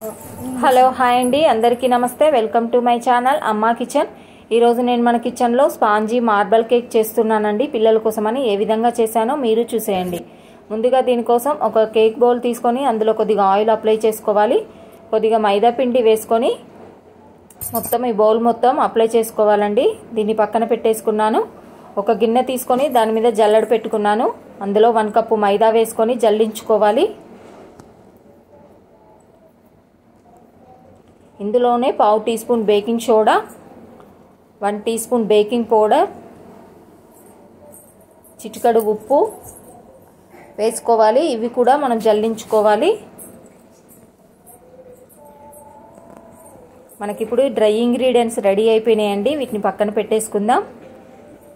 Hello hi అండి, అందరికీ నమస్తే. వెల్కమ్ టు మై ఛానల్ అమ్మా కిచెన్. ఈరోజు నేను మన కిచెన్లో స్పాంజీ మార్బల్ కేక్ చేస్తున్నానండి. పిల్లల కోసమని ఏ విధంగా చేశానో మీరు చూసేయండి. ముందుగా దీనికోసం ఒక కేక్ బౌల్ తీసుకొని అందులో కొద్దిగా ఆయిల్ అప్లై చేసుకోవాలి. కొద్దిగా మైదా పిండి వేసుకొని మొత్తం ఈ బౌల్ మొత్తం అప్లై చేసుకోవాలండి. దీన్ని పక్కన పెట్టేసుకున్నాను. ఒక గిన్నె తీసుకొని దాని మీద జల్లెడ పెట్టుకున్నాను. అందులో 1 కప్పు మైదా వేసుకొని జల్లించుకోవాలి. ఇందులోనే 1/2 teaspoon baking soda, 1 teaspoon baking powder, చిటికెడు ఉప్పు వేసుకోవాలి. ఇవి కూడా మనం జల్లించుకోవాలి. మనకిప్పుడు డ్రై ఇంగ్రీడియంట్స్ రెడీ అయిపోయినాయండి. వీటిని పక్కన పెట్టేసుకుందాం.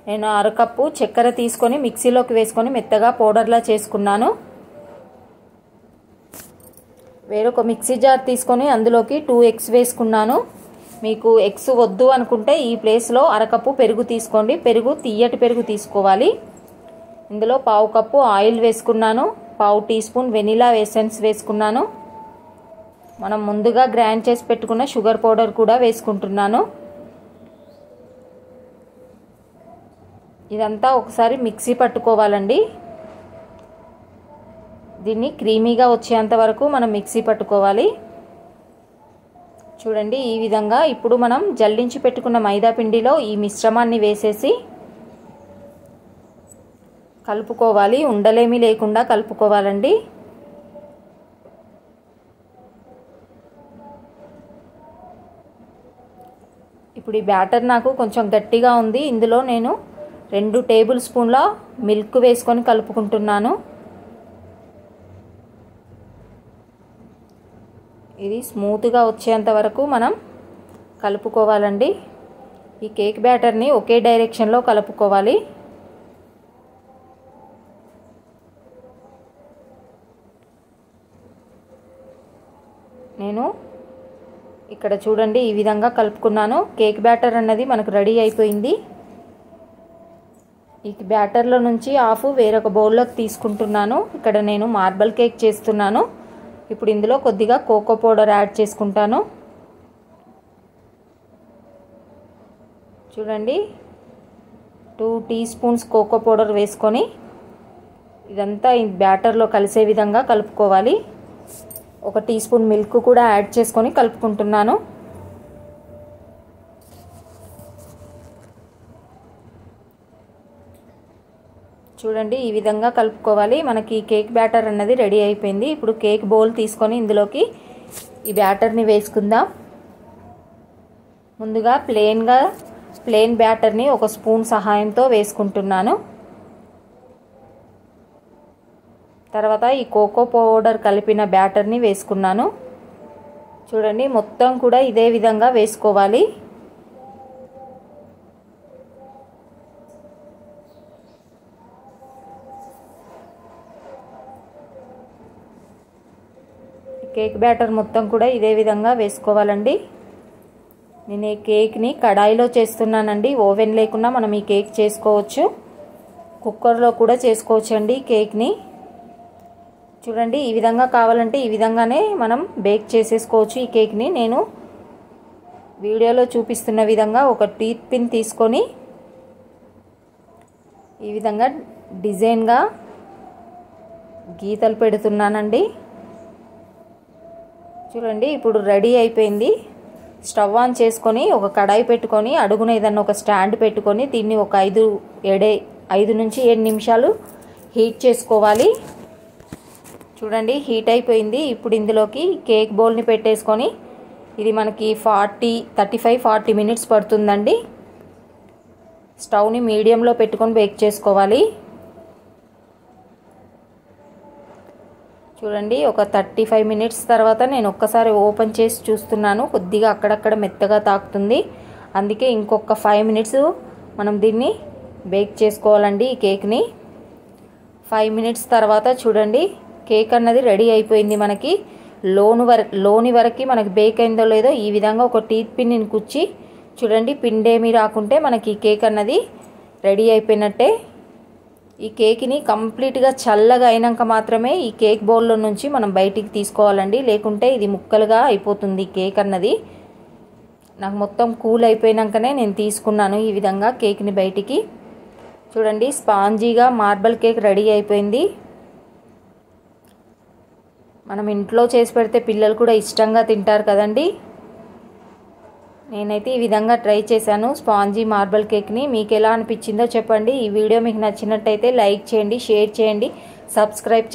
నేను 1/2 కప్పు చక్కెర తీసుకొని మిక్సీలోకి వేసుకొని మెత్తగా పౌడర్లా చేసుకున్నాను. వేరొక మిక్సీ జార్ తీసుకొని అందులోకి 2 ఎగ్స్ వేసుకున్నాను. మీకు ఎగ్స్ వద్దు అనుకుంటే ఈ ప్లేస్లో 1/2 కప్పు పెరుగు తీసుకోండి. తీయటి పెరుగు తీసుకోవాలి. ఇందులో 1/2 కప్పు ఆయిల్ వేసుకున్నాను. 1/2 టీ స్పూన్ వెనిలా ఎసెన్స్ వేసుకున్నాను. మనం ముందుగా గ్రైండ్ చేసి పెట్టుకున్న షుగర్ పౌడర్ కూడా వేసుకుంటున్నాను. ఇదంతా ఒకసారి మిక్సీ పట్టుకోవాలండి. దీన్ని క్రీమీగా వచ్చేంత వరకు మనం మిక్సీ పట్టుకోవాలి. చూడండి ఈ విధంగా. ఇప్పుడు మనం జల్లించి పెట్టుకున్న మైదా పిండిలో ఈ మిశ్రమాన్ని వేసేసి కలుపుకోవాలి. ఉండలేమీ లేకుండా కలుపుకోవాలండి. ఇప్పుడు ఈ బ్యాటర్ నాకు కొంచెం గట్టిగా ఉంది. ఇందులో నేను 2 టేబుల్ స్పూన్ల మిల్క్ వేసుకొని కలుపుకుంటున్నాను. ఇది స్మూత్గా వచ్చేంత వరకు మనం కలుపుకోవాలండి. ఈ కేక్ బ్యాటర్ని ఒకే డైరెక్షన్లో కలుపుకోవాలి. నేను ఇక్కడ చూడండి ఈ విధంగా కలుపుకున్నాను. కేక్ బ్యాటర్ అన్నది మనకు రెడీ అయిపోయింది. ఈ బ్యాటర్లో నుంచి హాఫ్ వేరొక బౌల్లోకి తీసుకుంటున్నాను. ఇక్కడ నేను మార్బల్ కేక్ చేస్తున్నాను. ఇప్పుడు ఇందులో కొద్దిగా కోకో పౌడర్ యాడ్ చేసుకుంటాను. చూడండి 2 టీ స్పూన్స్ కోకో పౌడర్ వేసుకొని ఇదంతా ఈ బ్యాటర్లో కలిసే విధంగా కలుపుకోవాలి. 1 టీ స్పూన్ మిల్క్ కూడా యాడ్ చేసుకొని కలుపుకుంటున్నాను. చూడండి ఈ విధంగా కలుపుకోవాలి. మనకి కేక్ బ్యాటర్ అన్నది రెడీ అయిపోయింది. ఇప్పుడు కేక్ బౌల్ తీసుకొని ఇందులోకి ఈ బ్యాటర్ని వేసుకుందాం. ముందుగా ప్లెయిన్ బ్యాటర్ని 1 స్పూన్ సహాయంతో వేసుకుంటున్నాను. తర్వాత ఈ కోకో పౌడర్ కలిపిన బ్యాటర్ని వేసుకున్నాను. చూడండి మొత్తం కూడా ఇదే విధంగా వేసుకోవాలి. కేక్ బ్యాటర్ మొత్తం కూడా ఇదే విధంగా వేసుకోవాలండి. నేను ఈ కేక్ని కడాయిలో చేస్తున్నానండి. ఓవెన్ లేకుండా మనం ఈ కేక్ చేసుకోవచ్చు. కుక్కర్లో కూడా చేసుకోవచ్చు అండి కేక్ని. చూడండి ఈ విధంగా కావాలంటే ఈ విధంగానే మనం బేక్ చేసేసుకోవచ్చు ఈ కేక్ని. నేను వీడియోలో చూపిస్తున్న విధంగా ఒక టీత్ పిన్ తీసుకొని ఈ విధంగా డిజైన్గా గీతలు పెడుతున్నానండి. చూడండి ఇప్పుడు రెడీ అయిపోయింది. స్టవ్ ఆన్ చేసుకొని ఒక కడాయి పెట్టుకొని అడుగున ఏదన్నా ఒక స్టాండ్ పెట్టుకొని దీన్ని ఒక 5 నుంచి 7 నిమిషాలు హీట్ చేసుకోవాలి. చూడండి హీట్ అయిపోయింది. ఇప్పుడు ఇందులోకి కేక్ బౌల్ని పెట్టేసుకొని ఇది మనకి 35-40 మినిట్స్ పడుతుందండి. స్టవ్ని మీడియంలో పెట్టుకొని బేక్ చేసుకోవాలి. చూడండి ఒక 35 మినిట్స్ తర్వాత నేను ఒక్కసారి ఓపెన్ చేసి చూస్తున్నాను. కొద్దిగా అక్కడక్కడ మెత్తగా తాకుతుంది. అందుకే ఇంకొక 5 మినిట్స్ మనం దీన్ని బేక్ చేసుకోవాలండి ఈ కేక్ని. 5 మినిట్స్ తర్వాత చూడండి కేక్ అన్నది రెడీ అయిపోయింది. మనకి లోని వరకు మనకి బేక్ అయిందో లేదో ఈ విధంగా ఒక టీత్ పిన్ని కుచ్చి చూడండి పిండేమీ రాకుంటే మనకి కేక్ అన్నది రెడీ అయిపోయినట్టే. ఈ కేక్ని కంప్లీట్గా చల్లగా అయినాక మాత్రమే ఈ కేక్ బౌల్లో నుంచి మనం బయటికి తీసుకోవాలండి, లేకుంటే ఇది ముక్కలుగా అయిపోతుంది కేక్ అన్నది. నాకు మొత్తం కూల్ అయిపోయినాకనే నేను తీసుకున్నాను ఈ విధంగా కేక్ని బయటికి. చూడండి, స్పాంజీగా మార్బల్ కేక్ రెడీ అయిపోయింది. మనం ఇంట్లో చేసి పెడితే పిల్లలు కూడా ఇష్టంగా తింటారు కదండి. నేనైతే ఈ విధంగా ట్రై చేశాను స్పాంజీ మార్బల్ కేక్ని. మీకు ఎలా అనిపించిందో చెప్పండి. ఈ వీడియో మీకు నచ్చినట్టయితే లైక్ చేయండి, షేర్ చేయండి, సబ్స్క్రైబ్ చేయండి.